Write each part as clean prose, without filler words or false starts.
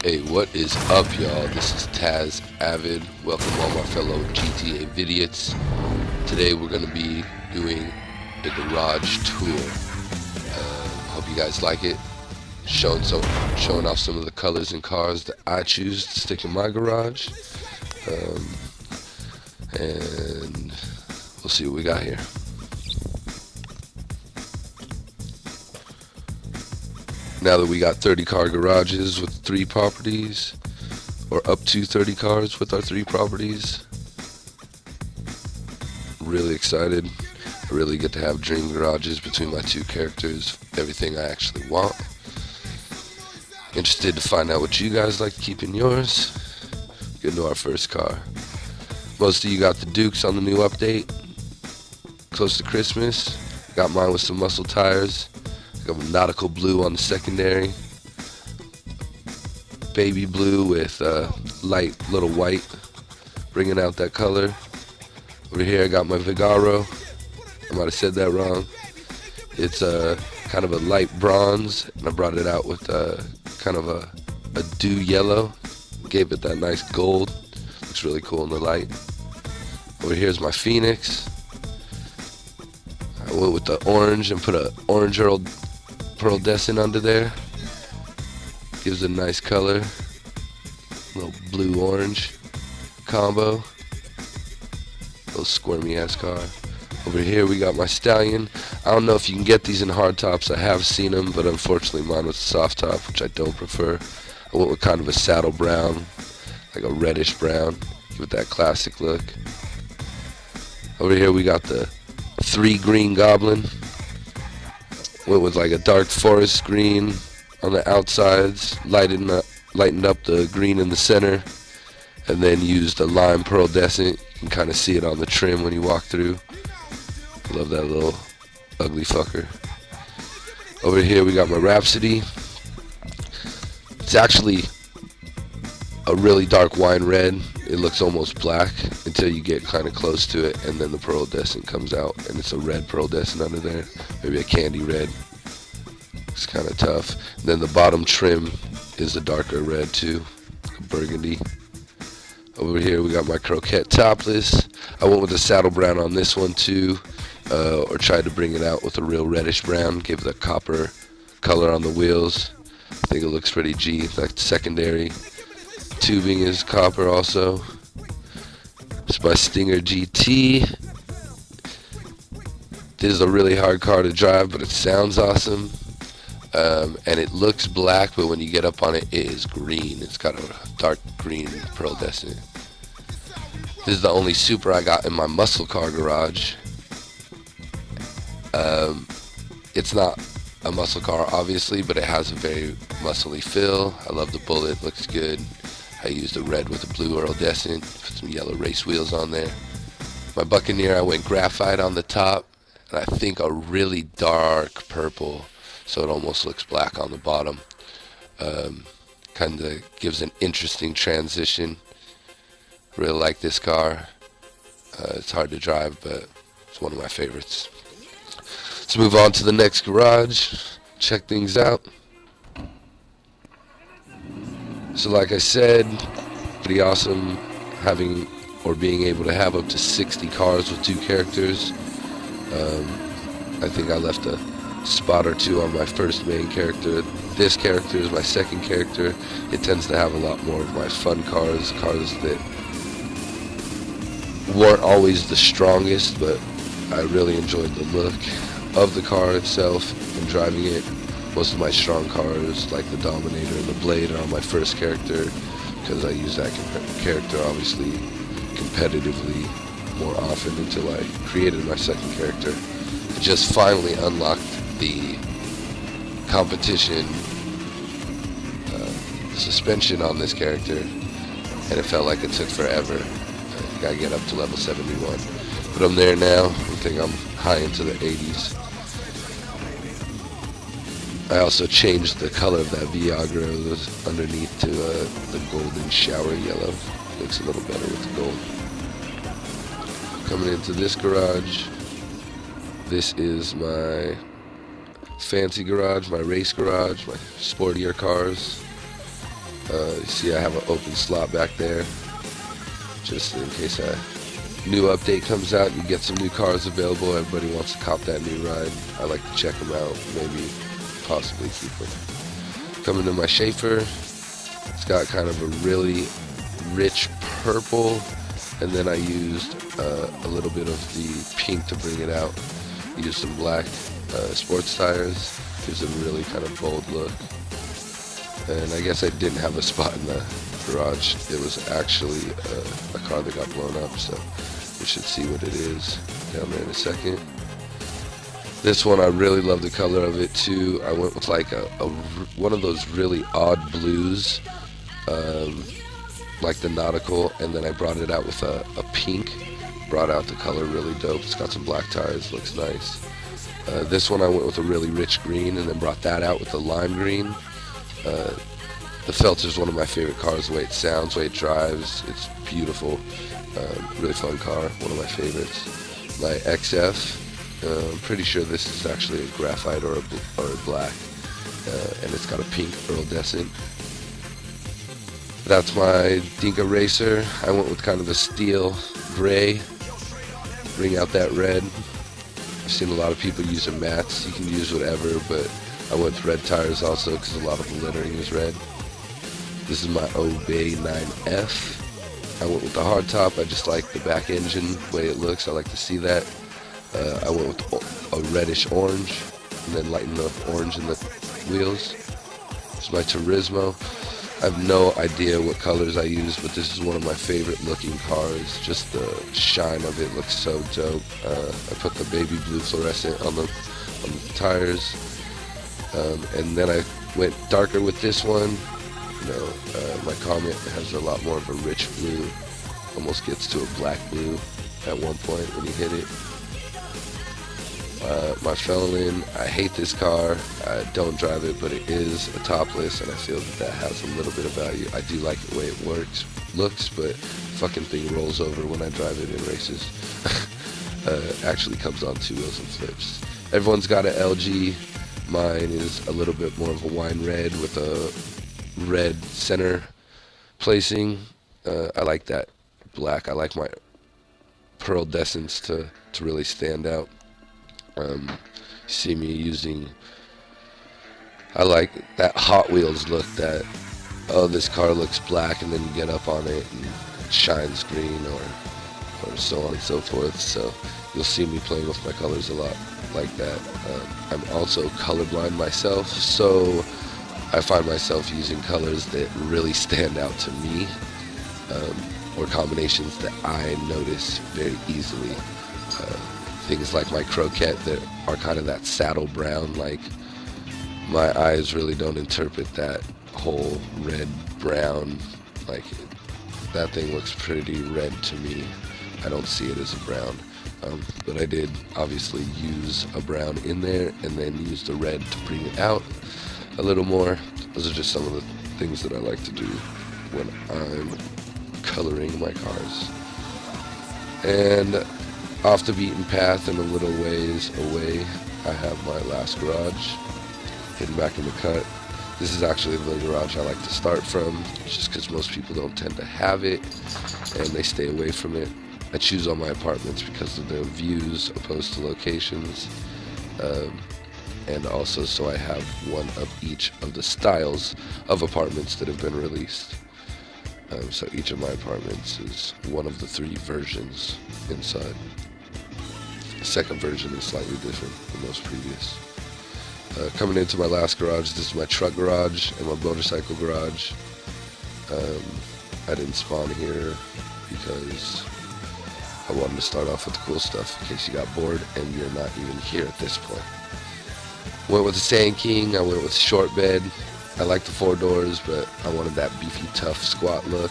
Hey, what is up, y'all? This is Taz Avid. Welcome all my fellow GTA Vidiots. Today we're going to be doing a garage tour. Hope you guys like it. Showing off some of the colors and cars that I choose to stick in my garage. And we'll see what we got here. Now that we got 30 car garages with 3 properties, or up to 30 cars with our 3 properties, really excited. I really get to have dream garages between my 2 characters, everything I actually want. Interested to find out what you guys like to keep in yours. Get into our first car. Most of you got the Dukes on the new update, close to Christmas. Got mine with some muscle tires. Got a nautical blue on the secondary, baby blue with light little white, bringing out that color. Over here I got my Vigaro. I might have said that wrong. It's kind of a light bronze, and I brought it out with kind of a dew yellow. Gave it that nice gold. Looks really cool in the light. Over here's my Phoenix. I went with the orange and put a orange pearl under there. Gives it a nice color. Little blue orange combo. Little squirmy ass car. Over here we got my Stallion. I don't know if you can get these in hard tops. I have seen them, but unfortunately mine was a soft top, which I don't prefer. I went with kind of a saddle brown, like a reddish brown. Give it that classic look. Over here we got the 3 green Goblin. Went with like a dark forest green on the outsides, lightened up the green in the center, and then used a lime pearlescent. You can kind of see it on the trim when you walk through. Love that little ugly fucker. Over here we got my Rhapsody. It's actually a really dark wine red. It looks almost black until you get kind of close to it, and then the pearlescent comes out, and it's a red pearlescent under there, maybe a candy red. It's kind of tough. And then the bottom trim is a darker red too, a burgundy. Over here we got my Croquette topless. I went with the saddle brown on this one too, or tried to bring it out with a real reddish brown. Give it a copper color on the wheels. I think it looks pretty G. Like secondary tubing is copper also. It's my Stinger GT. This is a really hard car to drive, but it sounds awesome. And it looks black, but when you get up on it, it is green. It's got a dark green pearlescent. This is the only Super I got in my muscle car garage. It's not a muscle car, obviously, but it has a very muscly feel. I love the bullet, looks good. I used a red with a blue iridescent, put some yellow race wheels on there. My Buccaneer, I went graphite on the top, and I think a really dark purple, so it almost looks black on the bottom. Kind of gives an interesting transition. Really like this car. It's hard to drive, but it's one of my favorites. Let's move on to the next garage, check things out. So like I said, pretty awesome having or being able to have up to 60 cars with 2 characters. I think I left a spot or 2 on my first main character. This character is my second character. It tends to have a lot more of my fun cars that weren't always the strongest, but I really enjoyed the look of the car itself and driving it. Most of my strong cars, like the Dominator and the Blade, are on my first character because I use that character obviously competitively more often until I created my second character. I just finally unlocked the competition suspension on this character, and it felt like it took forever. I gotta get up to level 71, but I'm there now. I think I'm high into the 80s. I also changed the color of that Viagra that was underneath to the golden shower yellow. Looks a little better with the gold. Coming into this garage, this is my fancy garage, my race garage, my sportier cars. You see I have an open slot back there, just in case a new update comes out and you get some new cars available. Everybody wants to cop that new ride. I like to check them out, maybe possibly keep them. Coming to my Schaefer, it's got kind of a really rich purple, and then I used a little bit of the pink to bring it out. Used some black sports tires, gives it a really kind of bold look. And I guess I didn't have a spot in the garage. It was actually a car that got blown up, so we should see what it is down there in a second. This one, I really love the color of it too. I went with like one of those really odd blues, like the nautical, and then I brought it out with a pink. Brought out the color really dope. It's got some black tires, looks nice. This one I went with a really rich green, and then brought that out with a lime green. The Felter is one of my favorite cars, the way it sounds, the way it drives. It's beautiful. Really fun car, one of my favorites. My XF, I'm pretty sure this is actually a graphite or a black, and it's got a pink iridescent. That's my Dinka Racer. I went with kind of a steel gray, bring out that red. I've seen a lot of people using mats. You can use whatever, but I went with red tires also because a lot of the lettering is red. This is my Obey 9F. I went with the hardtop. I just like the back engine, the way it looks. I like to see that. I went with a reddish orange, and then lighten the orange in the wheels. This is my Turismo. I have no idea what colors I use, but this is one of my favorite looking cars. Just the shine of it looks so dope. I put the baby blue fluorescent on the tires, and then I went darker with this one. You know, my Comet has a lot more of a rich blue, almost gets to a black blue at one point when you hit it. My Felon, I hate this car. I don't drive it, but it is a topless, and I feel that has a little bit of value. I do like the way it looks, but fucking thing rolls over when I drive it in races. Actually comes on two wheels and flips. Everyone's got an LG. Mine is a little bit more of a wine red with a red center placing. I like that black. I like my pearlescence to really stand out. See me using, I like that Hot Wheels look, that, oh, this car looks black, and then you get up on it and it shines green, or so on and so forth. So you'll see me playing with my colors a lot like that. I'm also colorblind myself, so I find myself using colors that really stand out to me, or combinations that I notice very easily. Things like my Croquette that are kind of that saddle brown, like my eyes really don't interpret that whole red brown. Like, that thing looks pretty red to me. I don't see it as a brown, but I did obviously use a brown in there and then use the red to bring it out a little more. Those are just some of the things that I like to do when I'm coloring my cars. And off the beaten path and a little ways away, I have my last garage, hidden back in the cut. This is actually the garage I like to start from, just because most people don't tend to have it, and they stay away from it. I choose all my apartments because of their views opposed to locations, and also so I have one of each of the styles of apartments that have been released. So each of my apartments is one of the 3 versions inside. The second version is slightly different than those previous. Coming into my last garage, this is my truck garage and my motorcycle garage. I didn't spawn here because I wanted to start off with the cool stuff in case you got bored and you're not even here at this point. Went with the Sand King. I went with short bed. I like the 4 doors, but I wanted that beefy, tough, squat look.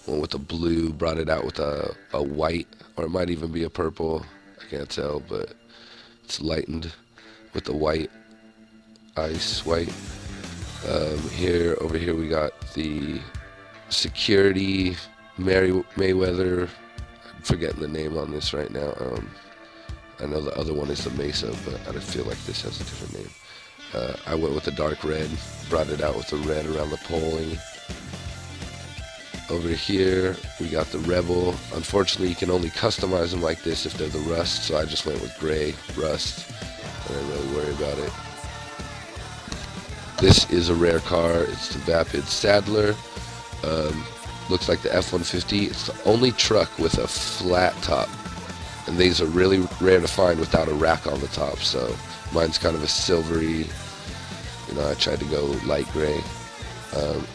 Went with the blue, brought it out with a white, or it might even be a purple. I can't tell, but it's lightened with the white, ice white. Over here we got the Security Mayweather. I'm forgetting the name on this right now. I know the other one is the Mesa, but I feel like this has a different name. I went with the dark red, brought it out with the red around the polling, Over here, we got the Rebel. Unfortunately, you can only customize them like this if they're the Rust, so I just went with gray Rust. I didn't really worry about it. This is a rare car. It's the Vapid Sadler. Looks like the F-150. It's the only truck with a flat top. And these are really rare to find without a rack on the top, so mine's kind of a silvery, you know, I tried to go light gray.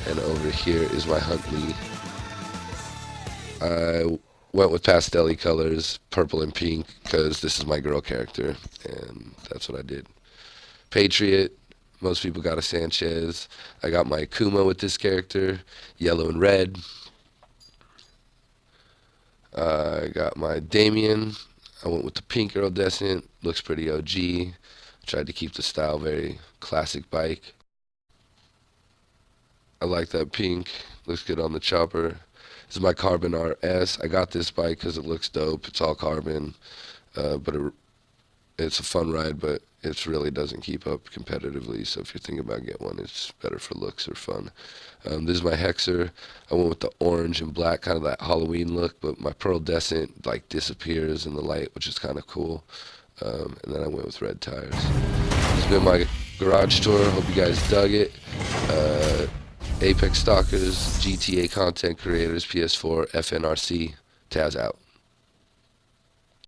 And over here is my Huntley. I went with pastel-y colors, purple and pink, because this is my girl character, and that's what I did. Patriot, most people got a Sanchez. I got my Akuma with this character, yellow and red. I got my Damien. I went with the pink iridescent, looks pretty OG. Tried to keep the style very classic bike. I like that pink, looks good on the chopper. This is my Carbon RS. I got this bike because it looks dope. It's all carbon, but it's a fun ride, but it really doesn't keep up competitively. So if you're thinking about getting one, it's better for looks or fun. This is my Hexer. I went with the orange and black, kind of that Halloween look, but my Pearl-descent like disappears in the light, which is kind of cool. And then I went with red tires. This has been my garage tour. Hope you guys dug it. Apex Stalkers, GTA content creators, PS4, FNRC, Taz out.